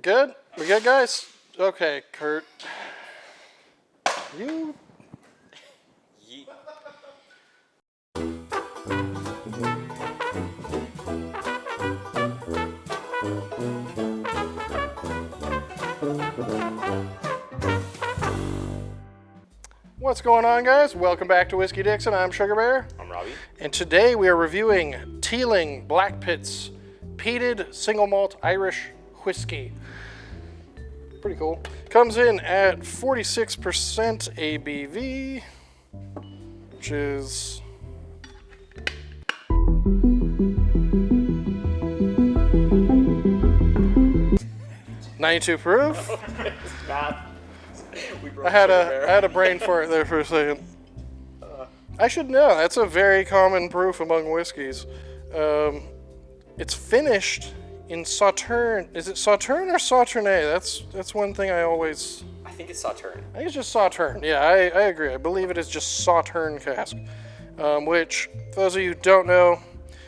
good? We good, guys? Okay, Kurt. You... Yeet. What's going on, guys? Welcome back to Whiskey Dixon. I'm Sugarbear. I'm Robbie. And today we are reviewing Teeling Black Pit's peated single malt Irish whiskey. Pretty cool. Comes in at 46% ABV, which is 92 proof. I had a brain fart there for a second. I should know. That's a very common proof among whiskeys. It's finished in Sauterne. Is it Sauterne or Sauternes? That's one thing I always... I think it's Sauterne. I think it's just Sauterne. Yeah, I agree. I believe it is just Sauterne cask. Which, for those of you who don't know,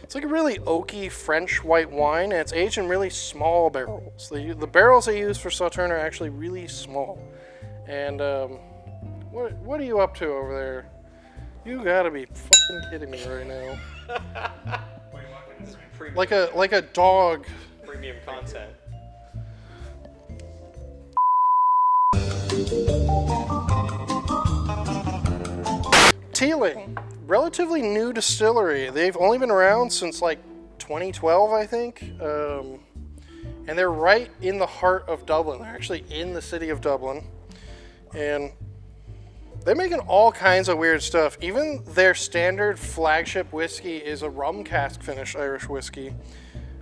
it's like a really oaky French white wine, and it's aged in really small barrels. The barrels they use for Sauterne are actually really small. And what are you up to over there? You gotta be fucking kidding me right now. Like a dog. Premium content. Teeling, relatively new distillery. They've only been around since like 2012, I think. And they're right in the heart of Dublin. They're actually in the city of Dublin. And they're making all kinds of weird stuff. Even their standard flagship whiskey is a rum cask finished Irish whiskey.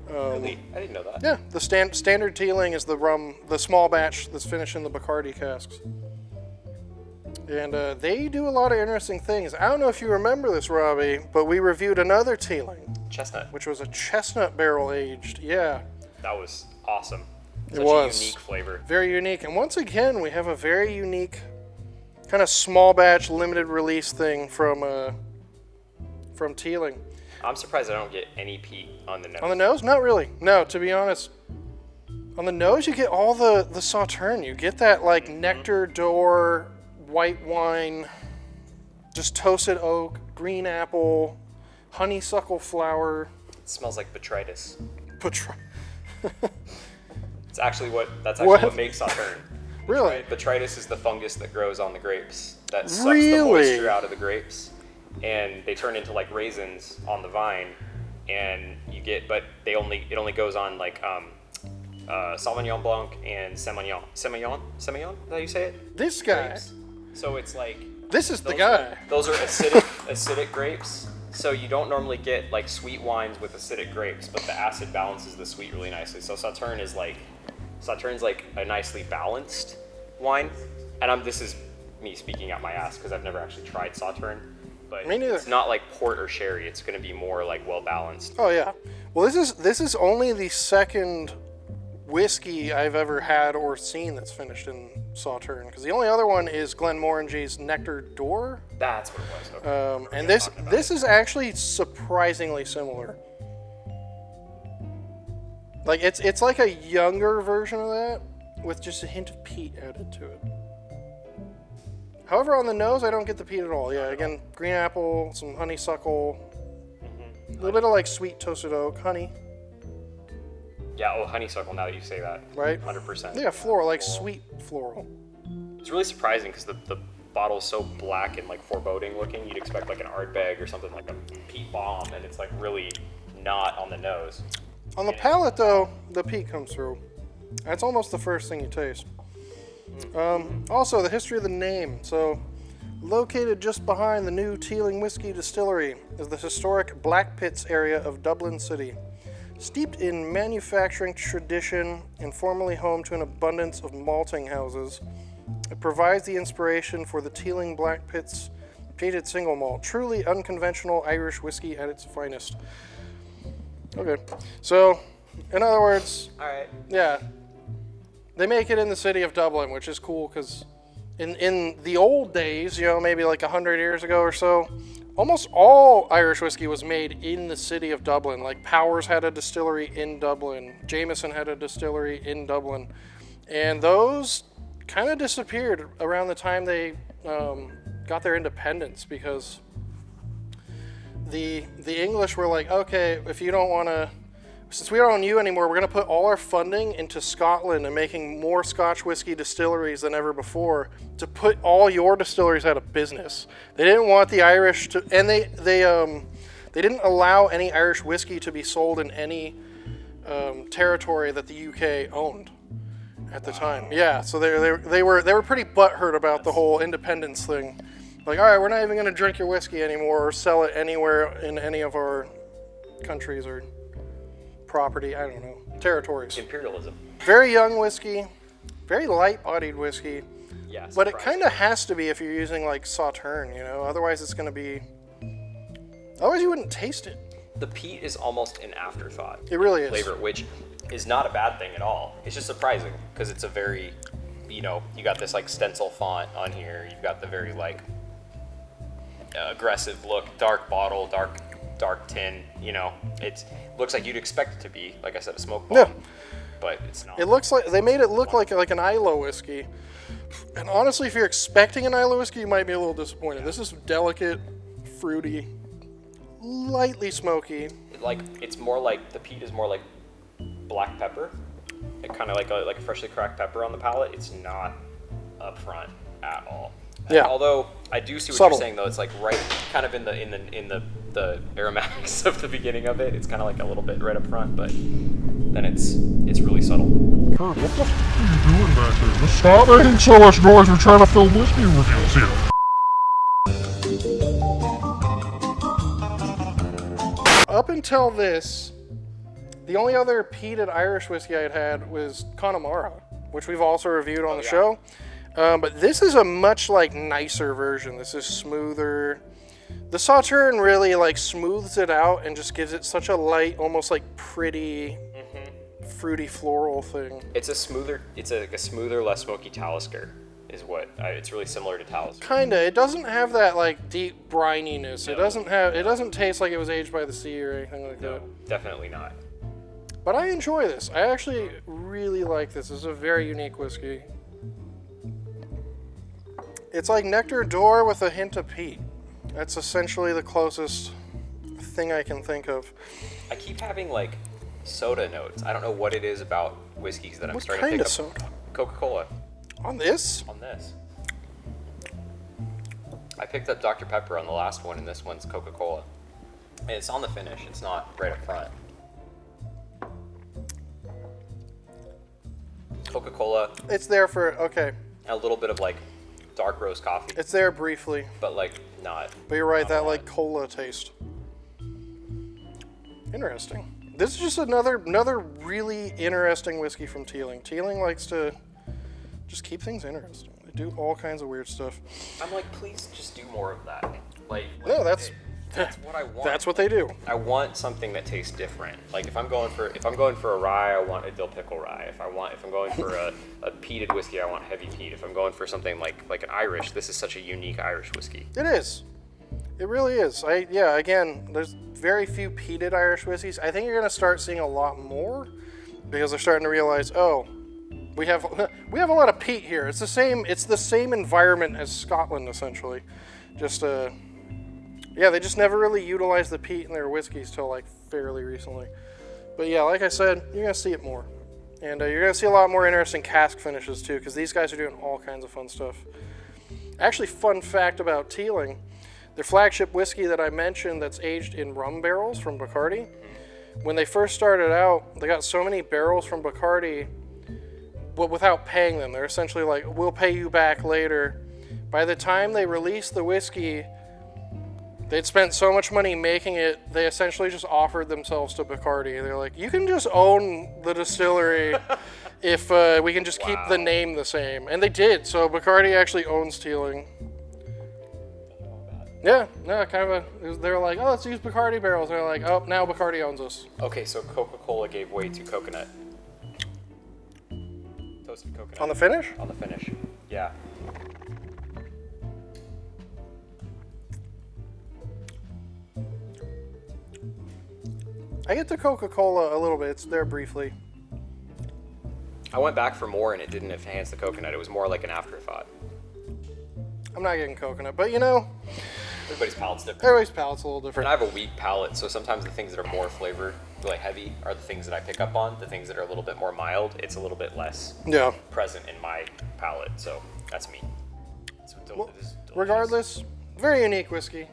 Really? I didn't know that. Yeah, the standard Teeling is the small batch that's finished in the Bacardi casks. And they do a lot of interesting things. I don't know if you remember this, Robbie, but we reviewed another Teeling. Chestnut. Which was a chestnut barrel aged. Yeah. That was awesome. It was. Such a unique flavor. Very unique. And once again, we have a very unique kind of small batch limited release thing from Teeling. I'm surprised I don't get any peat on the nose. On the nose? Not really. No, to be honest. On the nose, you get all the Sauterne. You get that like nectar d'or, white wine, just toasted oak, green apple, honeysuckle flower. It smells like botrytis. That's actually what makes Sauterne. Really? Botrytis is the fungus that grows on the grapes that sucks Really? the moisture out of the grapes, and they turn into like raisins on the vine, and but it only goes on like Sauvignon Blanc and Semillon. Semillon? Is that how you say it? This guy. Grapes. So it's like This is the guy. Those are acidic grapes. So you don't normally get like sweet wines with acidic grapes, but the acid balances the sweet really nicely. So Sauterne's like a nicely balanced wine. And this is me speaking out my ass because I've never actually tried Sauterne. But Me neither. It's not like port or sherry. It's going to be more like well balanced. Oh yeah. Well, this is only the second whiskey I've ever had or seen that's finished in Sauterne, because the only other one is Glenmorangie's Nectar d'Or. That's what it was. Okay. And this is actually surprisingly similar. Like it's like a younger version of that with just a hint of peat added to it. However, on the nose, I don't get the peat at all. Yeah, again, green apple, some honeysuckle, a little bit of like sweet toasted oak, honey. Yeah, honeysuckle, now that you say that. Right? 100%. Yeah, floral, like sweet floral. It's really surprising because the bottle's so black and like foreboding looking. You'd expect like an Ardbeg or something like a peat bomb, and it's like really not on the nose. On the palate, though, the peat comes through. That's almost the first thing you taste. Also, the history of the name. So, located just behind the new Teeling Whiskey Distillery is the historic Black Pits area of Dublin City. Steeped in manufacturing tradition and formerly home to an abundance of malting houses, it provides the inspiration for the Teeling Black Pit's peated single malt, truly unconventional Irish whiskey at its finest. Okay, so in other words, all right, yeah, they make it in the city of Dublin, which is cool because in the old days, maybe like 100 years ago or so, almost all Irish whiskey was made in the city of Dublin. Like Powers had a distillery in Dublin. Jameson had a distillery in Dublin. And those kind of disappeared around the time they got their independence, because the English were like, okay, if you don't want to, since we don't own you anymore, we're going to put all our funding into Scotland and making more Scotch whiskey distilleries than ever before to put all your distilleries out of business. They didn't want the Irish to, and they didn't allow any Irish whiskey to be sold in any territory that the UK owned at the time. Yeah, so they were pretty butthurt about the whole independence thing. Like, all right, we're not even going to drink your whiskey anymore or sell it anywhere in any of our countries or property, I don't know, territories. Imperialism. Very young whiskey, very light-bodied whiskey. Yeah, but it kind of has to be if you're using like Sauterne, you know. Otherwise, it's going to be. Otherwise, you wouldn't taste it. The peat is almost an afterthought. It really is. Flavor, which is not a bad thing at all. It's just surprising because it's a very, you know, you got this like stencil font on here. You've got the very like aggressive look, dark bottle, dark tin. You know, it looks like you'd expect it to be, like I said, a smoke bomb. Yeah. But it's not. It looks like they made it look like an Islay whiskey. And honestly, if you're expecting an Islay whiskey, you might be a little disappointed. This is delicate, fruity, lightly smoky. It's more like the peat is more like black pepper. It kind of like a freshly cracked pepper on the palate. It's not upfront at all. Yeah. Although I do see what Subtle. you're saying though. It's like right kind of in the aromatics of the beginning of it. It's kind of like a little bit right up front, but then it's really subtle. Kurt, what the f*** are you doing back there? Just stop making so much noise. We're trying to film whiskey reviews here. Up until this, the only other peated Irish whiskey I had was Connemara, which we've also reviewed on the show. But this is a much nicer version. This is smoother. The Sauterne really smooths it out and just gives it such a light, almost pretty, fruity floral thing. It's a smoother, less smoky Talisker. Is what it's really similar to Talisker. Kinda. It doesn't have that deep brininess. No. It doesn't taste like it was aged by the sea or anything like that. No, definitely not. But I enjoy this. I actually really like this. This is a very unique whiskey. It's like Nectar d'Or with a hint of peat. That's essentially the closest thing I can think of. I keep having soda notes. I don't know what it is about whiskeys that I'm starting to pick up. What kind of soda? Coca-Cola. On this? On this. I picked up Dr. Pepper on the last one, and this one's Coca-Cola. And it's on the finish. It's not right up front. Coca-Cola. It's there for, okay. A little bit of dark roast coffee. It's there briefly. But not. But you're right, that cola taste. Interesting. This is just another really interesting whiskey from Teeling. Teeling likes to just keep things interesting. They do all kinds of weird stuff. I'm please just do more of that. No, that's what I want. That's what they do. I want something that tastes different. If I'm going for a rye, I want a dill pickle rye. If I'm going for a peated whiskey, I want heavy peat. If I'm going for something like an Irish, this is such a unique Irish whiskey. It is. It really is. Again, there's very few peated Irish whiskeys. I think you're going to start seeing a lot more because they're starting to realize, we have a lot of peat here. It's the same environment as Scotland essentially. Just they just never really utilized the peat in their whiskeys till fairly recently. But yeah, like I said, you're going to see it more. And you're going to see a lot more interesting cask finishes too, because these guys are doing all kinds of fun stuff. Actually, fun fact about Teeling, their flagship whiskey that I mentioned that's aged in rum barrels from Bacardi, when they first started out, they got so many barrels from Bacardi, but without paying them. They're essentially we'll pay you back later. By the time they released the whiskey, they'd spent so much money making it, they essentially just offered themselves to Bacardi. They're like, you can just own the distillery if we can just keep the name the same. And they did, so Bacardi actually owns Teeling. Yeah, no, kind of they were like, let's use Bacardi barrels. They're like, now Bacardi owns us. Okay, so Coca-Cola gave way to coconut. Toasted coconut. On the finish? On the finish, yeah. I get the Coca-Cola a little bit. It's there briefly. I went back for more and it didn't enhance the coconut. It was more like an afterthought. I'm not getting coconut, but you know, Everybody's palate's different. everybody's palate's a little And different. I have a weak palate, so sometimes the things that are more flavored, like heavy, are the things that I pick up on. The things that are a little bit more mild, it's a little bit less Yeah. present in my palate. So that's me. It's it is delicious. Regardless, very unique whiskey.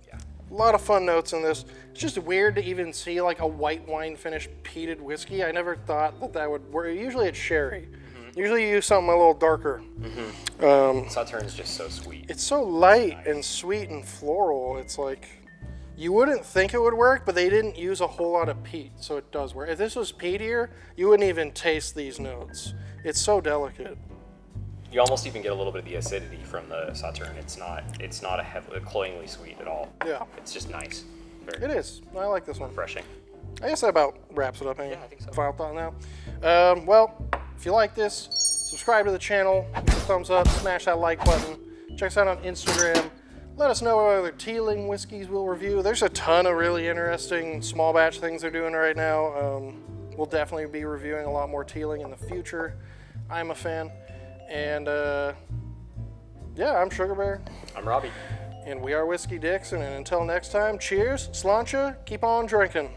Yeah. A lot of fun notes in this. It's just weird to even see like a white wine finished peated whiskey. I never thought that would work. Usually it's sherry. Usually you use something a little darker. Sautern's just so sweet. It's so light and sweet and floral. It's like you wouldn't think it would work, but they didn't use a whole lot of peat, so it does work. If this was peatier, you wouldn't even taste these notes. It's so delicate. You almost even get a little bit of the acidity from the Sautern. It's not a heavily cloyingly sweet at all. Yeah, It's just nice. it Very is. I like this one. refreshing. I guess that about wraps it up. Yeah, I think so. Final thought now. Well, if you like this, subscribe to the channel, give us a thumbs up, smash that like button. Check us out on Instagram. Let us know what other Teeling whiskeys we'll review. There's a ton of really interesting small batch things they're doing right now. We'll definitely be reviewing a lot more Teeling in the future. I'm a fan. And yeah, I'm Sugarbear. I'm Robbie. And we are Whiskey Dixon. And until next time, cheers, slancha, keep on drinking.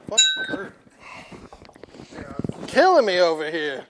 Fuck Kurt. Killing me over here.